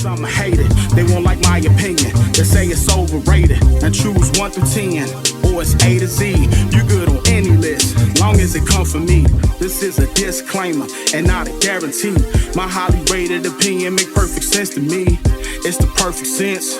some hate it. They won't like my opinion. They say it's overrated. And choose 1 through 10, or it's A to Z. You good on any list, long as it come from me. This is a disclaimer and not a guarantee. My highly rated opinion make perfect sense to me. It's the perfect sense.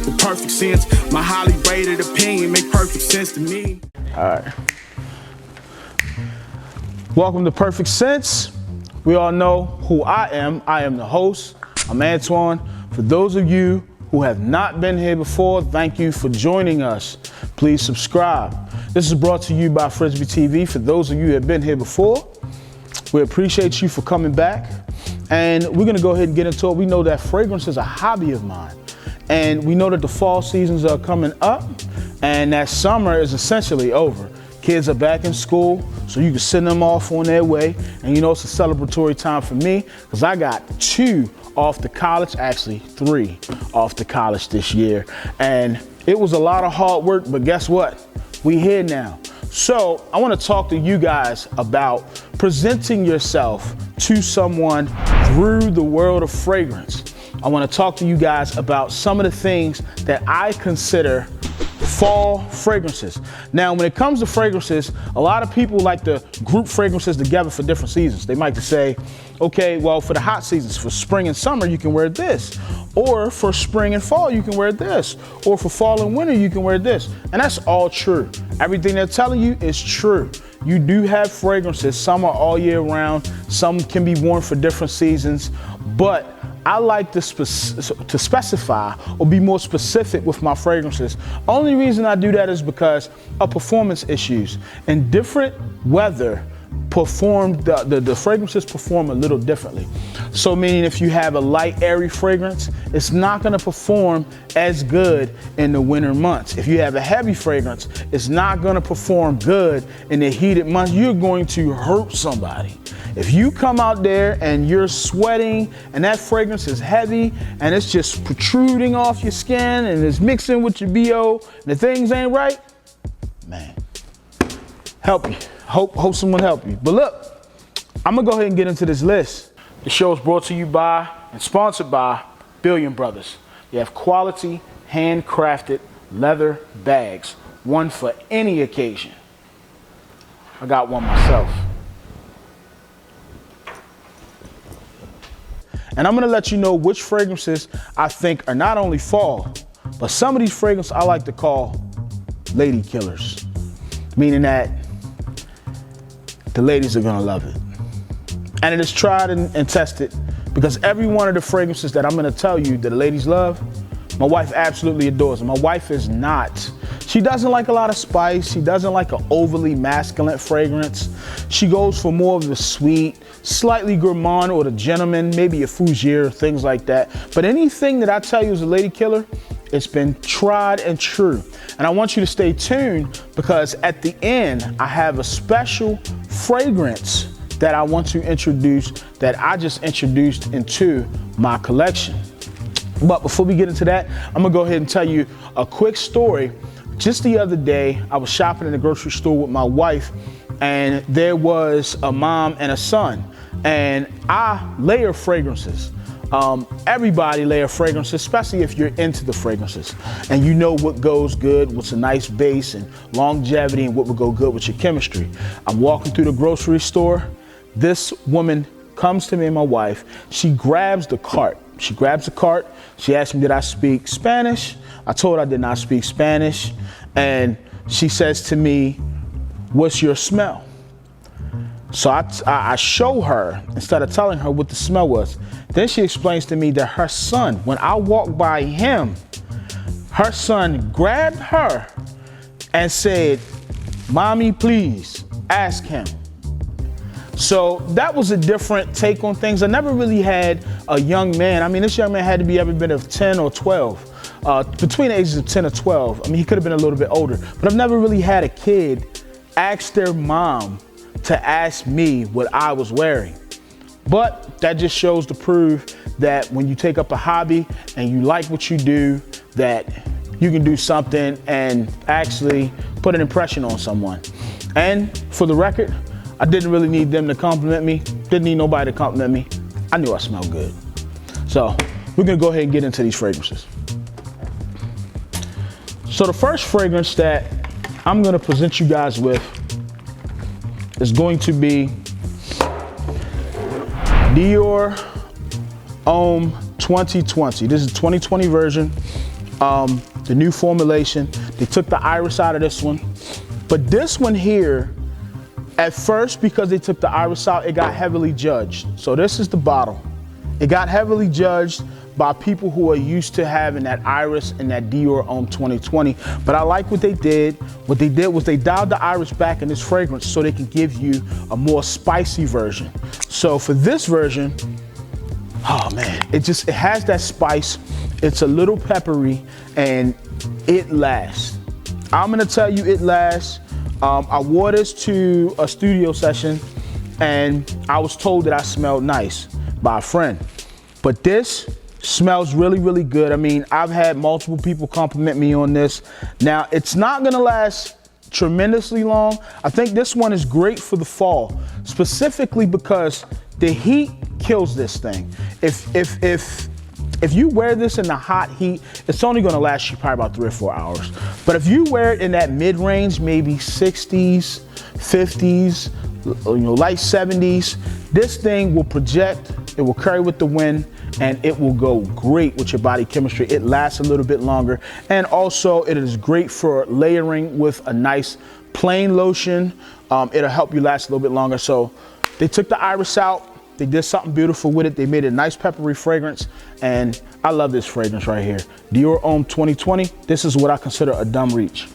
The perfect sense. My highly rated opinion make perfect sense to me. All right. Welcome to Perfect Sense. We all know who I am. I am the host. I'm Antwan. For those of you who have not been here before, thank you for joining us. Please subscribe. This is brought to you by Frisbee TV. For those of you who have been here before, we appreciate you for coming back. And we're gonna go ahead and get into it. We know that fragrance is a hobby of mine. And we know that the fall seasons are coming up and that summer is essentially over. Kids are back in school, so you can send them off on their way. And you know it's a celebratory time for me because I got 2 off to college, actually 3 off to college this year. And it was a lot of hard work, but guess what? We here now. So I want to talk to you guys about presenting yourself to someone through the world of fragrance. I want to talk to you guys about some of the things that I consider fall fragrances. Now, when it comes to fragrances, a lot of people like to group fragrances together for different seasons. They might say, okay, well, for the hot seasons, for spring and summer, you can wear this. Or for spring and fall, you can wear this. Or for fall and winter, you can wear this. And that's all true. Everything they're telling you is true. You do have fragrances. Some are all year round. Some can be worn for different seasons. But I like to specify or be more specific with my fragrances. Only reason I do that is because of performance issues. In different weather, the fragrances perform a little differently. So meaning if you have a light, airy fragrance, it's not gonna perform as good in the winter months. If you have a heavy fragrance, it's not gonna perform good in the heated months. You're going to hurt somebody. If you come out there and you're sweating and that fragrance is heavy and it's just protruding off your skin and it's mixing with your BO and the things ain't right, man, help you. Hope someone help you. But look, I'm gonna go ahead and get into this list. The show is brought to you by and sponsored by Billion Brothers. You have quality, handcrafted leather bags, one for any occasion. I got one myself. And I'm gonna let you know which fragrances I think are not only fall, but some of these fragrances I like to call lady killers. Meaning that the ladies are gonna love it. And it is tried and tested because every one of the fragrances that I'm gonna tell you that the ladies love, my wife absolutely adores them. My wife is not. She doesn't like a lot of spice. She doesn't like an overly masculine fragrance. She goes for more of the sweet, slightly gourmand or the gentleman, maybe a fougere, things like that. But anything that I tell you is a lady killer, it's been tried and true. And I want you to stay tuned because at the end, I have a special fragrance that I want to introduce that I just introduced into my collection. But before we get into that, I'm gonna go ahead and tell you a quick story. Just the other day, I was shopping in the grocery store with my wife and there was a mom and a son. And I layer fragrances. Everybody layer fragrances, especially if you're into the fragrances. And you know what goes good, what's a nice base and longevity and what would go good with your chemistry. I'm walking through the grocery store. This woman comes to me and my wife. She grabs the cart. She grabs the cart. She asked me, did I speak Spanish? I told her I did not speak Spanish. And she says to me, what's your smell? So I show her instead of telling her what the smell was. Then she explains to me that her son, when I walked by him, her son grabbed her and said, Mommy, please ask him. So that was a different take on things. I never really had a young man. I mean, this young man had to be ever been of 10 or 12. Between the ages of 10 or 12. I mean, he could have been a little bit older, but I've never really had a kid ask their mom to ask me what I was wearing. But that just shows to prove that when you take up a hobby and you like what you do, that you can do something and actually put an impression on someone. And for the record, I didn't really need them to compliment me. Didn't need nobody to compliment me. I knew I smelled good. So we're gonna go ahead and get into these fragrances. So the first fragrance that I'm gonna present you guys with is going to be Dior Homme 2020. This is the 2020 version, the new formulation. They took the iris out of this one, but this one here, at first, because they took the iris out, it got heavily judged. So this is the bottle. It got heavily judged by people who are used to having that iris and that Dior Homme 2020. But I like what they did. What they did was they dialed the iris back in this fragrance so they can give you a more spicy version. So for this version, oh man, it has that spice. It's a little peppery and it lasts. I'm gonna tell you it lasts. I wore this to a studio session and I was told that I smelled nice by a friend. But this smells really, really good. I mean, I've had multiple people compliment me on this. Now, it's not gonna last tremendously long. I think this one is great for the fall, specifically because the heat kills this thing. If you wear this in the hot heat, it's only gonna last you probably about 3 or 4 hours. But if you wear it in that mid-range, maybe 60s, 50s, light 70s, this thing will project, it will carry with the wind, and it will go great with your body chemistry. It lasts a little bit longer. And also it is great for layering with a nice plain lotion. It'll help you last a little bit longer. So they took the iris out. They did something beautiful with it. They made a nice peppery fragrance. And I love this fragrance right here. Dior Homme 2020. This is what I consider a dumb reach.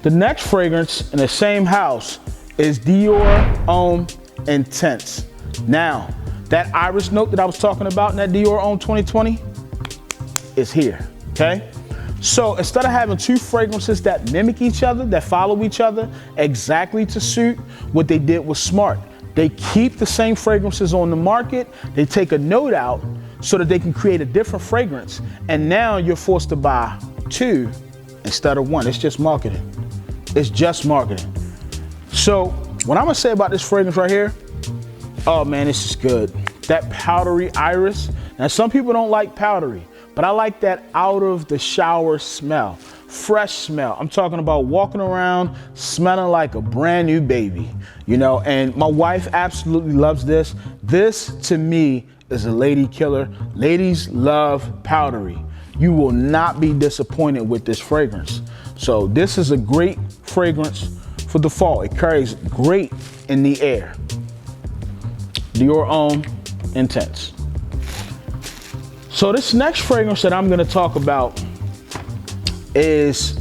The next fragrance in the same house is Dior Homme Intense. Now, that iris note that I was talking about in that Dior Homme 2020 is here, okay? So instead of having two fragrances that mimic each other, that follow each other exactly to suit, what they did was smart. They keep the same fragrances on the market, they take a note out so that they can create a different fragrance, and now you're forced to buy two instead of one. It's just marketing. It's just marketing. So what I'm gonna say about this fragrance right here, oh man, this is good. That powdery iris. Now some people don't like powdery, but I like that out of the shower smell, fresh smell. I'm talking about walking around smelling like a brand new baby, and my wife absolutely loves this. This to me is a lady killer. Ladies love powdery. You will not be disappointed with this fragrance. So this is a great fragrance for the fall. It carries great in the air. Dior Homme Intense. So this next fragrance that I'm gonna talk about is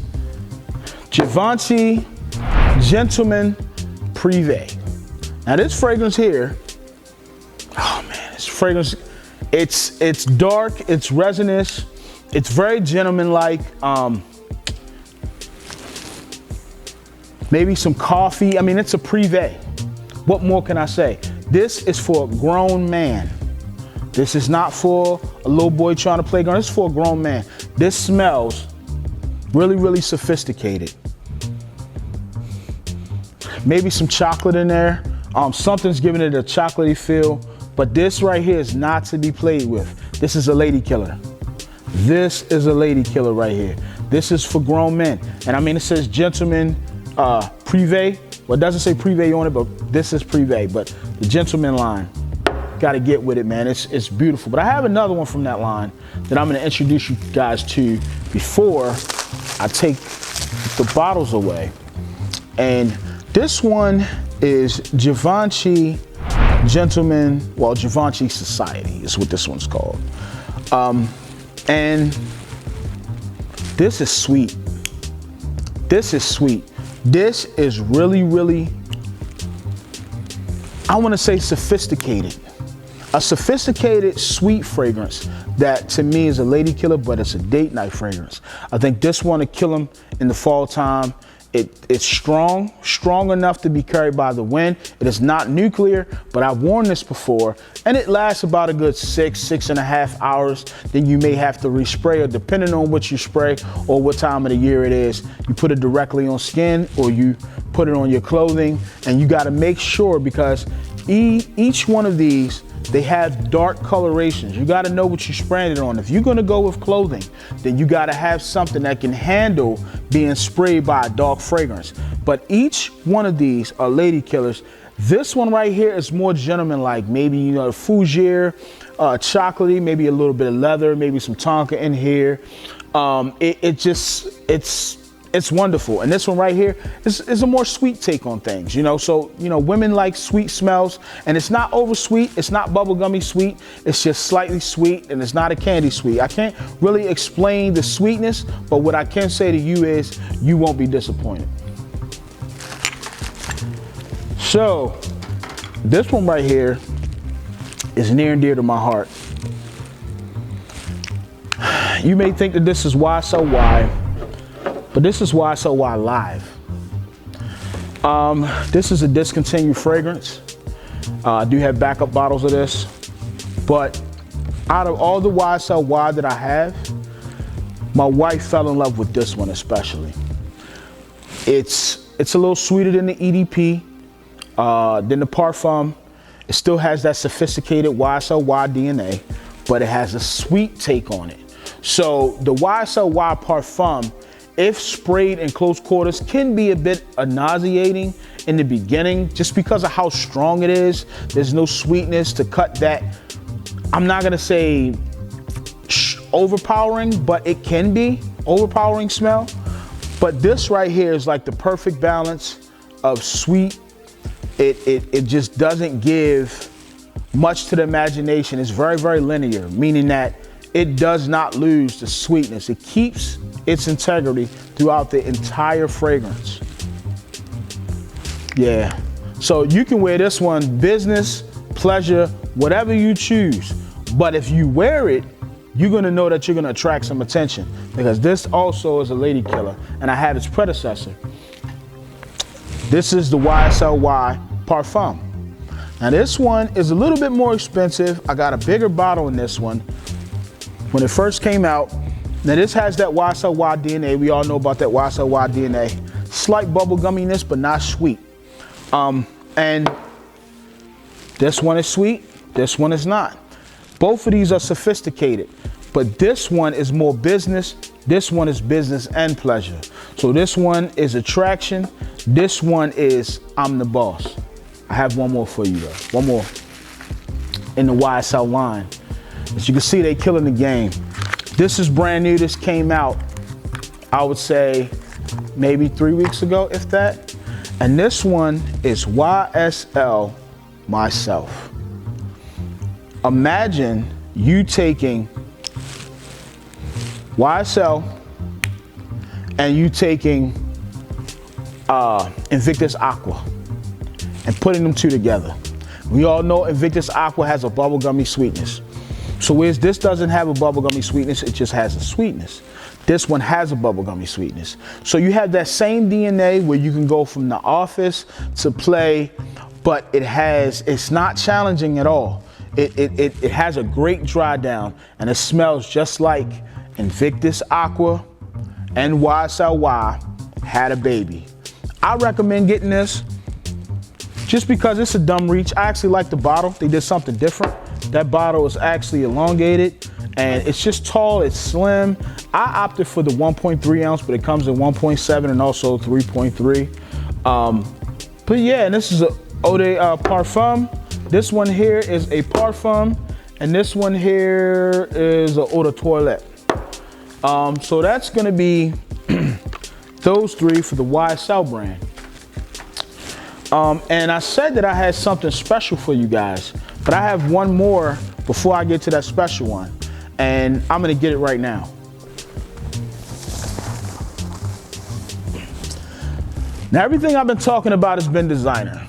Givenchy Gentleman Privé. Now this fragrance here, oh man, this fragrance, it's dark, it's resinous, it's very gentleman-like. Maybe some coffee. I mean, it's a Privé. What more can I say? This is for a grown man. This is not for a little boy trying to play grown. This is for a grown man. This smells really, really sophisticated. Maybe some chocolate in there. Something's giving it a chocolatey feel, but this right here is not to be played with. This is a lady killer. This is a lady killer right here. This is for grown men. And I mean, it says Gentleman Privé. Well, it doesn't say Privé on it, but this is Privé. But the Gentleman line, gotta get with it, man. It's beautiful. But I have another one from that line that I'm gonna introduce you guys to before I take the bottles away. And this one is Givenchy Givenchy Society is what this one's called. And this is sweet. This is sweet. This is really, really, I wanna say sophisticated. A sophisticated, sweet fragrance that to me is a lady killer, but it's a date night fragrance. I think this one will kill them in the fall time. It's strong enough to be carried by the wind. It is not nuclear, but I've worn this before, and it lasts about a good 6.5 hours. Then you may have to respray, or depending on what you spray or what time of the year it is, you put it directly on skin or you put it on your clothing, and you gotta make sure, because each one of these They have dark colorations. You gotta know what you're spraying it on. If you're gonna go with clothing, then you gotta have something that can handle being sprayed by a dark fragrance. But each one of these are lady killers. This one right here is more gentleman-like. Maybe, you know, fougere, chocolatey, maybe a little bit of leather, maybe some tonka in here. It's wonderful. And this one right here is a more sweet take on things, you know. So, you know, women like sweet smells, and it's not over sweet. It's not bubblegummy sweet. It's just slightly sweet, and it's not a candy sweet. I can't really explain the sweetness, but what I can say to you is you won't be disappointed. So this one right here is near and dear to my heart. You may think that this is Why So Why, but this is Why So Why Live. This is a discontinued fragrance. I do have backup bottles of this, but out of all the Why So Why that I have, my wife fell in love with this one especially. It's a little sweeter than the EDP, than the Parfum. It still has that sophisticated Why So Why DNA, but it has a sweet take on it. So the Why So Why Parfum, if sprayed in close quarters, can be a bit nauseating in the beginning just because of how strong it is. There's no sweetness to cut that, I'm not gonna say overpowering, but it can be overpowering smell. But this right here is like the perfect balance of sweet. It just doesn't give much to the imagination. It's very, very linear, meaning that it does not lose the sweetness. It keeps its integrity throughout the entire fragrance. Yeah, so you can wear this one business, pleasure, whatever you choose. But if you wear it, you're gonna know that you're gonna attract some attention, because this also is a lady killer, and I had its predecessor. This is the YSLY Parfum. Now this one is a little bit more expensive. I got a bigger bottle in this one. When it first came out, now this has that YSLY DNA. We all know about that YSLY DNA. Slight bubble gumminess, but not sweet. And this one is sweet, this one is not. Both of these are sophisticated, but this one is more business. This one is business and pleasure. So this one is attraction. This one is I'm the boss. I have one more for you though. One more in the YSL line. As you can see, they killing the game. This is brand new. This came out, I would say, maybe 3 weeks ago, if that. And this one is YSL Myself. Imagine you taking YSL and you taking Invictus Aqua and putting them two together. We all know Invictus Aqua has a bubblegummy sweetness. So whereas this doesn't have a bubblegummy sweetness, it just has a sweetness. This one has a bubblegummy sweetness. So you have that same DNA where you can go from the office to play, but it's not challenging at all. It has a great dry down, and it smells just like Invictus Aqua and YSLY had a baby. I recommend getting this just because it's a dumb reach. I actually like the bottle. They did something different. That bottle is actually elongated and it's just tall, it's slim. I opted for the 1.3 ounce, but it comes in 1.7 and also 3.3. But yeah, and this is a Eau de Parfum. This one here is a Parfum, and this one here is a Eau de Toilette. So that's gonna be those three for the YSL brand. And I said that I had something special for you guys, but I have one more before I get to that special one, and I'm gonna get it right now. Now, everything I've been talking about has been designer.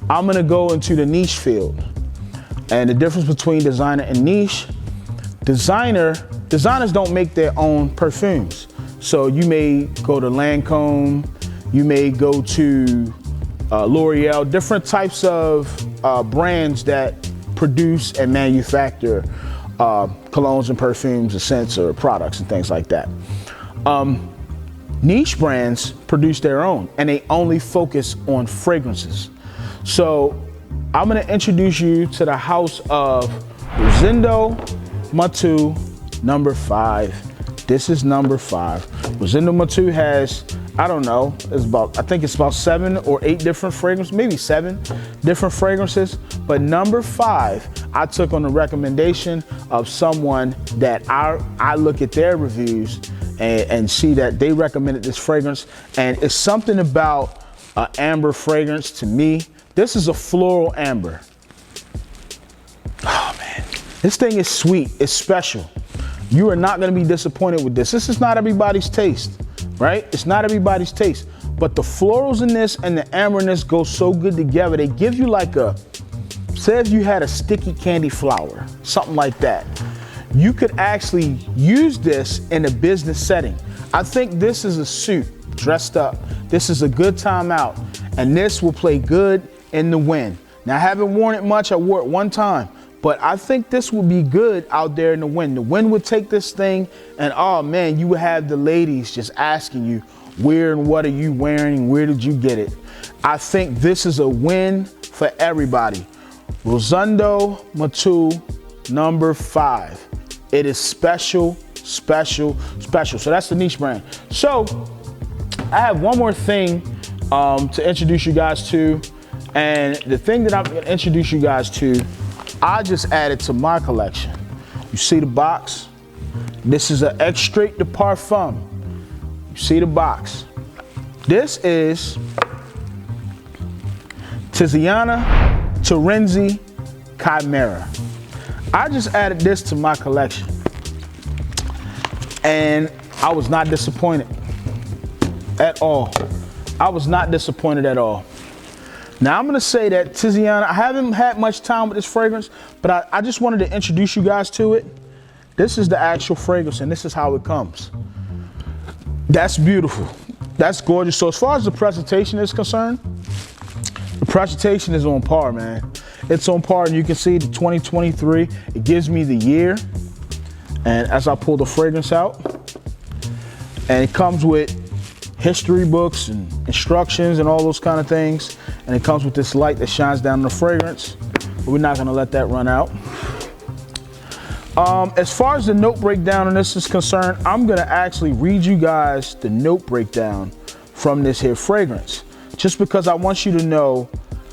I'm gonna go into the niche field. And the difference between designer and niche, designers don't make their own perfumes. So you may go to Lancome, you may go to L'Oreal, different types of brands that produce and manufacture colognes and perfumes, or scents, or products and things like that. Niche brands produce their own, and they only focus on fragrances. So I'm gonna introduce you to the house of Rosendo Matu number 5. This is number 5. Rosendo Matu has, I don't know, I think it's about 7 or 8 different fragrances, maybe 7 different fragrances. But number 5, I took on the recommendation of someone that I look at their reviews and see that they recommended this fragrance. And it's something about an amber fragrance to me. This is a floral amber. Oh man, this thing is sweet, it's special. You are not gonna be disappointed with this. This is not everybody's taste, right? It's not everybody's taste, but the florals in this and the amberness go so good together. They give you like say if you had a sticky candy flower, something like that. You could actually use this in a business setting. I think this is a suit dressed up. This is a good time out, and this will play good in the wind. Now I haven't worn it much, I wore it one time, but I think this would be good out there in the wind. The wind would take this thing and oh man, you would have the ladies just asking you, where and what are you wearing? Where did you get it? I think this is a win for everybody. Rosendo Matu number 5. It is special, special, special. So that's the niche brand. So I have one more thing to introduce you guys to. And the thing that I'm gonna introduce you guys to, I just added to my collection. You see the box? This is an Extrait de Parfum. You see the box? This is Tiziana Terenzi Chimera. I just added this to my collection, and I was not disappointed at all. I was not disappointed at all. Now I'm gonna say that Tiziana, I haven't had much time with this fragrance, but I just wanted to introduce you guys to it. This is the actual fragrance, and this is how it comes. That's beautiful. That's gorgeous. So as far as the presentation is concerned, the presentation is on par, man. It's on par, and you can see the 2023. It gives me the year, and as I pull the fragrance out, and it comes with history books and instructions and all those kind of things, and it comes with this light that shines down on the fragrance, but we're not gonna let that run out. As far as the note breakdown on this is concerned, I'm gonna actually read you guys the note breakdown from this here fragrance, just because I want you to know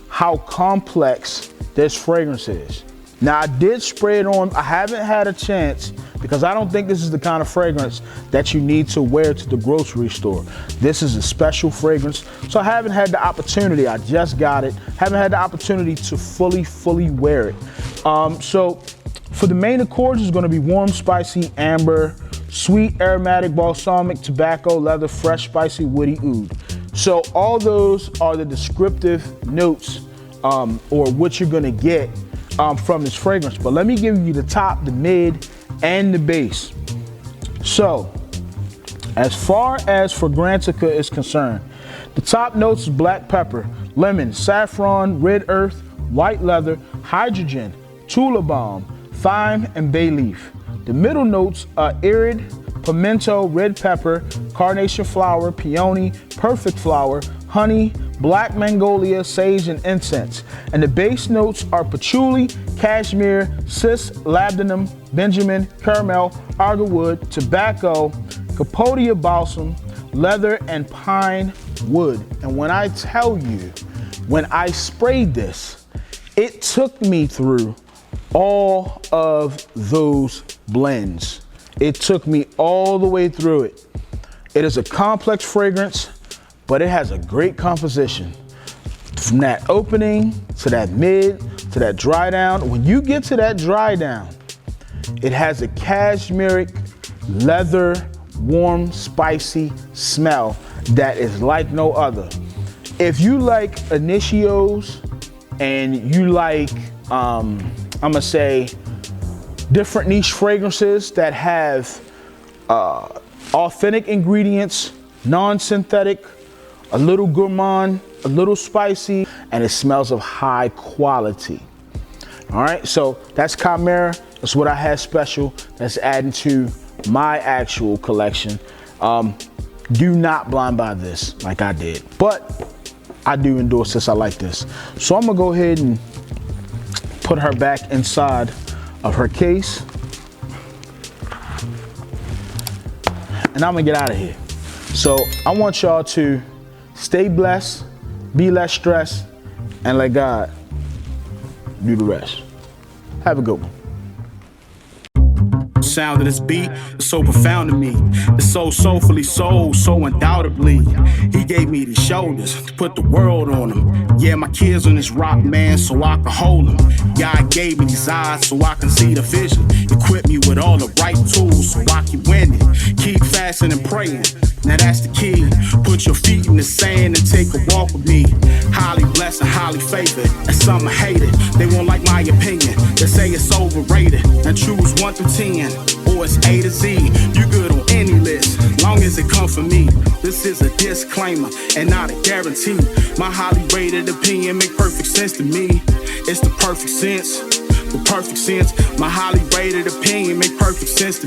how complex this fragrance is. Now I did spray it on, I haven't had a chance because I don't think this is the kind of fragrance that you need to wear to the grocery store. This is a special fragrance, so I haven't had the opportunity, I just got it, haven't had the opportunity to fully wear it. So for the main accords, it's gonna be warm, spicy, amber, sweet, aromatic, balsamic, tobacco, leather, fresh, spicy, woody, oud. So all those are the descriptive notes or what you're gonna get from this fragrance. But let me give you the top, the mid, and the base. So as far as Fragrantica is concerned, the top notes is black pepper, lemon, saffron, red earth, white leather, hydrogen, tula balm, thyme, and bay leaf. The middle notes are irid, pimento, red pepper, carnation flower, peony, perfect flower, honey, black magnolia, sage, and incense. And the base notes are patchouli, cashmere, cis, labdanum, benjamin, caramel, argarwood, tobacco, capodia balsam, leather, and pine wood. And when I tell you, when I sprayed this, it took me through all of those blends. It took me all the way through it. It is a complex fragrance, but it has a great composition. From that opening to that mid to that dry down. When you get to that dry down, it has a cashmeric, leather, warm, spicy smell that is like no other. If you like initios and you like, I'm gonna say, different niche fragrances that have authentic ingredients, non-synthetic, a little gourmand, a little spicy, and it smells of high quality. All right, so that's Chimera. That's what I had special. That's adding to my actual collection. Do not blind buy this like I did, but I do endorse this. I like this. So I'm gonna go ahead and put her back inside of her case. And I'm gonna get out of here. So I want y'all to stay blessed, be less stressed, and let God do the rest. Have a good one. Sound of this beat is so profound to me. It's so soulfully sold, so undoubtedly. He gave me the shoulders to put the world on him. Yeah, my kids on this rock, man, so I can hold them. God gave me these eyes so I can see the vision. Equip me with all the right tools so I can win it. Keep fasting and praying. Now that's the key. Put your feet in the sand and take a walk with me. Highly blessed and highly favored, and some hate it. They won't like my opinion. They say it's overrated. And choose 1 through 10, or it's A to Z. You good on any list, long as it come from me. This is a disclaimer and not a guarantee. My highly rated opinion make perfect sense to me. It's the perfect sense. The perfect sense. My highly rated opinion make perfect sense to me.